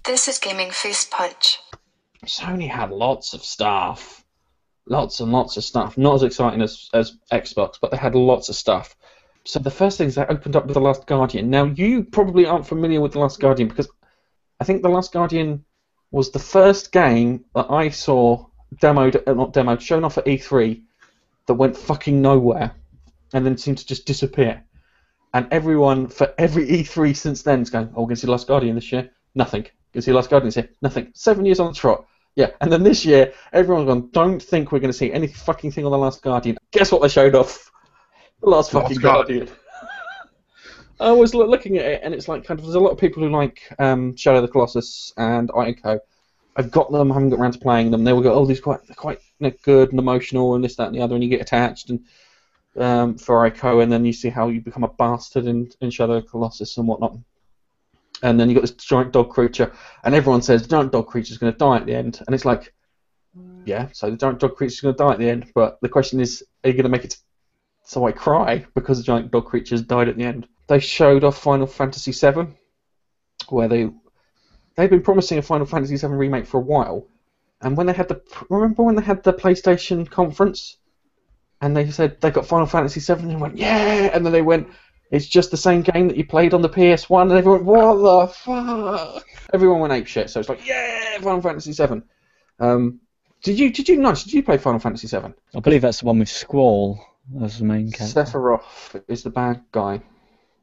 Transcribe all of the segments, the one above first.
This is Gaming Face Punch. Sony had lots of stuff. Lots and lots of stuff. Not as exciting as Xbox, but they had lots of stuff. So the first thing is they opened up with The Last Guardian. Now, you probably aren't familiar with The Last Guardian because I think The Last Guardian was the first game that I saw shown off at E3 that went fucking nowhere and then seemed to just disappear. And everyone, for every E3 since then, is going, oh, we're going to see The Last Guardian this year. Nothing. Going to see The Last Guardian this year. Nothing. 7 years on the trot. Yeah, and then this year, everyone's gone, don't think we're going to see any fucking thing on The Last Guardian. Guess what they showed off? The Last fucking Guardian. I was looking at it, and it's like, kind of, there's a lot of people who like Shadow of the Colossus and Ico. I've got them, I haven't got around to playing them. They will go, oh, these are quite good and emotional and this, that, and the other, and you get attached and for Ico, and then you see how you become a bastard in Shadow of the Colossus and whatnot. And then you got this giant dog creature, and everyone says the giant dog creature's going to die at the end, and it's like, yeah, so the giant dog creature's going to die at the end, but the question is, are you going to make it so I cry because the giant dog creature's died at the end? They showed off Final Fantasy VII, where they'd been promising a Final Fantasy VII remake for a while, and when they had remember when they had the PlayStation conference, and they said they got Final Fantasy VII, and they went, yeah, and then they went, it's just the same game that you played on the PS1, and everyone went, what the fuck? Everyone went apeshit, so it's like, yeah, Final Fantasy VII. Did you play Final Fantasy VII? I believe that's the one with Squall as the main character. Sephiroth is the bad guy.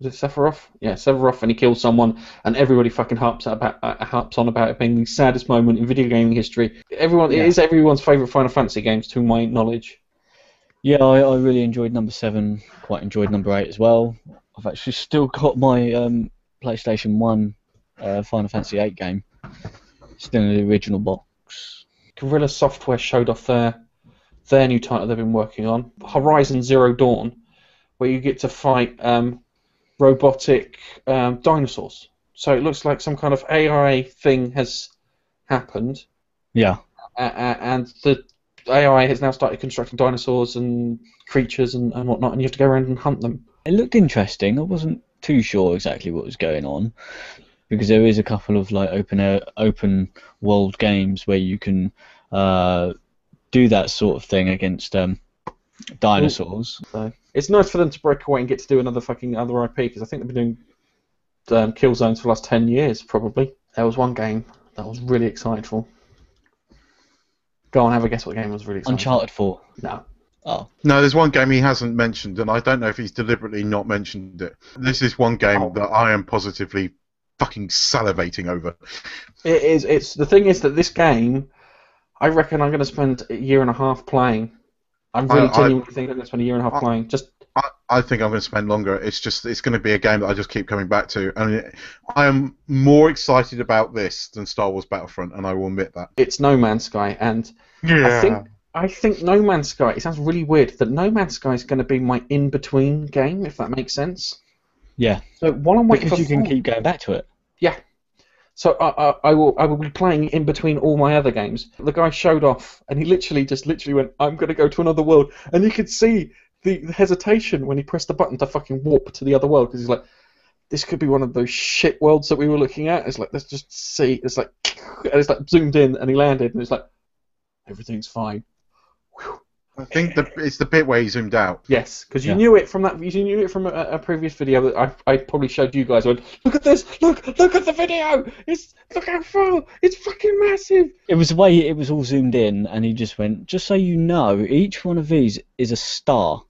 Is it Sephiroth? Yeah, Sephiroth, and he kills someone, and everybody fucking harps on about it being the saddest moment in video gaming history. It is everyone's favourite Final Fantasy games, to my knowledge. Yeah, I really enjoyed number 7, quite enjoyed number 8 as well. I've actually still got my PlayStation 1 Final Fantasy VIII game, still in the original box. Guerrilla Software showed off their new title they've been working on, Horizon Zero Dawn, where you get to fight robotic dinosaurs. So it looks like some kind of AI thing has happened. Yeah. And the AI has now started constructing dinosaurs and creatures and whatnot, and you have to go around and hunt them. It looked interesting. I wasn't too sure exactly what was going on, because there is a couple of like open world games where you can do that sort of thing against dinosaurs. So it's nice for them to break away and get to do another IP, because I think they've been doing kill zones for the last 10 years probably. There was one game that I was really excited for. Go on, have a guess what game was really exciting. Uncharted 4. No. Oh. No, there's one game he hasn't mentioned, and I don't know if he's deliberately not mentioned it. This is one game that I am positively fucking salivating over. It is. The thing is that this game, I reckon I'm going to spend a year and a half playing. I'm really genuinely think I'm going to spend a year and a half playing. I think I'm going to spend longer. It's going to be a game that I just keep coming back to. And I am more excited about this than Star Wars Battlefront, and I will admit that. It's No Man's Sky, and yeah. I think No Man's Sky, it sounds really weird, that No Man's Sky is going to be my in-between game, if that makes sense. Yeah. So while I'm waiting because you can keep going back to it. Yeah. So I will be playing in between all my other games. The guy showed off, and he literally went, I'm going to go to another world. And you could see the hesitation when he pressed the button to fucking warp to the other world, because he's like, this could be one of those shit worlds that we were looking at. It's like, let's just see. It's like, and it's like zoomed in, and he landed, and it's like, everything's fine. Whew. I think it's the bit where he zoomed out. Yes, because you knew it from a previous video that I probably showed you guys. I went, look at this! Look at the video! Look how far! It's fucking massive! It was the way it was all zoomed in, and he just went, just so you know, each one of these is a star.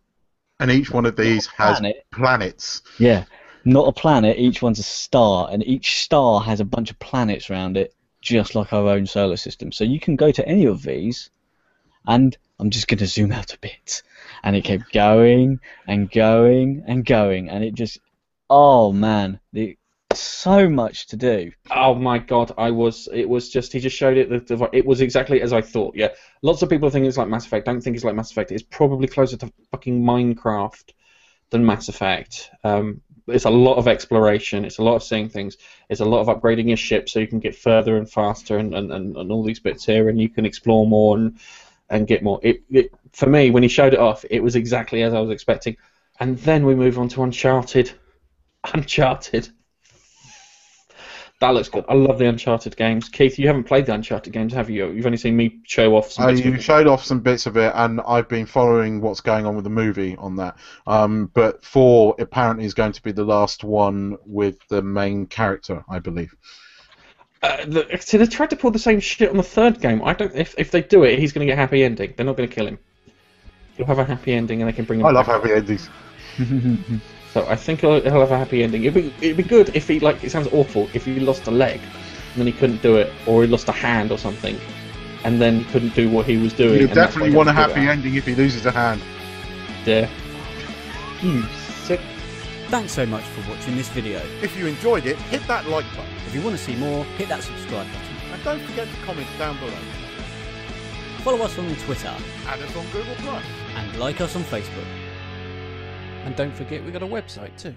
And each one of these has planets. Yeah, not a planet, each one's a star, and each star has a bunch of planets around it, just like our own solar system. So you can go to any of these, and I'm just going to zoom out a bit. And it kept going and going and going, and it just, oh man, so much to do. Oh my god, he just showed it, it was exactly as I thought, yeah. Lots of people think it's like Mass Effect, don't think it's like Mass Effect. It's probably closer to fucking Minecraft than Mass Effect. It's a lot of exploration, it's a lot of seeing things, it's a lot of upgrading your ship so you can get further and faster and all these bits here, and you can explore more and get more. For me, when he showed it off, it was exactly as I was expecting. And then we move on to Uncharted. That looks good. I love the Uncharted games. Keith, you haven't played the Uncharted games, have you? You've only seen me show off some bits of You it. showed off some bits of it, and I've been following what's going on with the movie on that. But 4 apparently is going to be the last one with the main character, I believe. See, they tried to pull the same shit on the 3rd game. I don't. If they do it, he's going to get a happy ending. They're not going to kill him. He'll have a happy ending, and they can bring him. I love back. happy endings. So I think he'll have a happy ending. It'd be good if he, like, it sounds awful, if he lost a leg and then he couldn't do it, or he lost a hand or something, and then he couldn't do what he was doing. You and that's why definitely he want a had to do happy that. ending if he loses a hand. Yeah. You sick. Thanks so much for watching this video. If you enjoyed it, hit that like button. If you want to see more, hit that subscribe button. And don't forget to comment down below. Follow us on Twitter Add us on Google+. and like us on Facebook. And don't forget, we've got a website too.